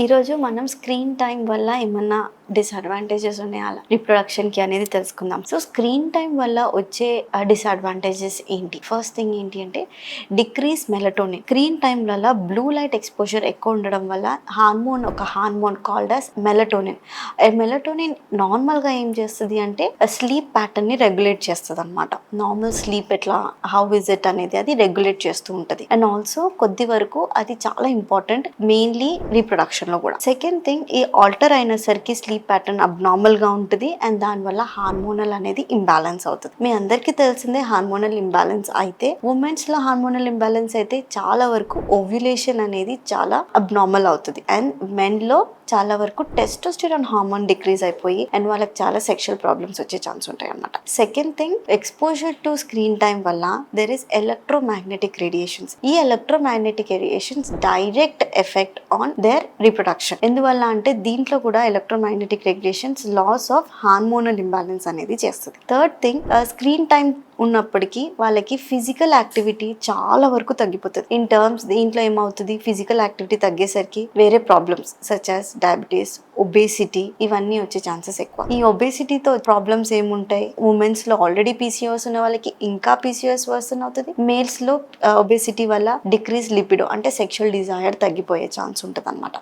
ఈరోజు మనం screen time వల్ల ఏమన్నా డిసడ్వాంటేజెస్ ఉన్నాయా రిప్రొడక్షన్కి అనేది తెలుసుకుందాం. సో స్క్రీన్ టైం వల్ల వచ్చే డిసడ్వాంటేజెస్ ఏంటి? ఫస్ట్ థింగ్ ఏంటి అంటే డిక్రీస్ మెలటోనిన్. స్క్రీన్ టైం వల్ల బ్లూ లైట్ ఎక్స్పోజర్ ఎక్కువ ఉండడం వల్ల ఒక హార్మోన్ కాల్డ్ అస్ మెలటోనిన్. మెలటోనిన్ నార్మల్గా ఏం చేస్తుంది అంటే స్లీప్ ప్యాటర్న్ ని రెగ్యులేట్ చేస్తుంది అనమాట. నార్మల్ స్లీప్ ఎట్లా హౌ ఇస్ ఇట్ అనేది అది రెగ్యులేట్ చేస్తూ ఉంటుంది. అండ్ ఆల్సో కొద్ది వరకు అది చాలా ఇంపార్టెంట్ మెయిన్లీ రీప్రొడక్షన్ లో కూడా. సెకండ్ థింగ్, ఈ ఆల్టర్ అయినసరికి స్లీప్ ప్యాటర్న్ అబ్నార్మల్ గా ఉంటుంది అండ్ దానివల్ల హార్మోనల్ అనేది ఇంబ్యాలెన్స్ అవుతుంది. మీ అందరికీ తెలిసిందే హార్మోనల్ ఇంబ్యాలెన్స్ అయితే ఉమెన్స్ లో హార్మోనల్ ఇంబ్యాలెన్స్ అయితే చాలా వరకు ఓవ్యులేషన్ అనేది చాలా అబ్నార్మల్ అవుతుంది అండ్ మెన్ లో చాలా వరకు టెస్టోస్టెరాన్ హార్మోన్ డిక్రీజ్ అయిపోయి అండ్ వాళ్ళకి చాలా సెక్షువల్ ప్రాబ్లమ్స్ వచ్చే ఛాన్స్ ఉంటాయి అన్నమాట. Second thing, exposure to screen time వల్ల దెర్ ఇస్ ఎలక్ట్రోమాగ్నెటిక్ రేడియేషన్స్. ఈ electromagnetic radiations direct effect on their reproduction. ఎందువల్ల అంటే దీంట్లో కూడా electromagnetic radiations loss of hormonal imbalance అనేది చేస్తుంది. థర్డ్ థింగ్, స్క్రీన్ టైం ఉన్నప్పటికీ వాళ్ళకి ఫిజికల్ యాక్టివిటీ చాలా వరకు తగ్గిపోతుంది. ఇన్ టర్మ్స్ దీంట్లో ఏమవుతుంది, ఫిజికల్ యాక్టివిటీ తగ్గేసరికి వేరే problems such as diabetes, obesity ఇవన్నీ వచ్చే ఛాన్సెస్ ఎక్కువ. ఈ ఒబేసిటీతో ప్రాబ్లమ్స్ ఏముంటాయి, ఉమెన్స్ లో ఆల్రెడీ పీసీఓఎస్ ఉన్న వాళ్ళకి ఇంకా పీసీఓఎస్ వర్సన్ అవుతుంది. మేల్స్ లో ఒబేసిటీ వల్ల డిక్రీజ్ లిపిడో అంటే సెక్షువల్ డిజైర్ తగ్గిపోయే ఛాన్స్ ఉంటుంది అనమాట.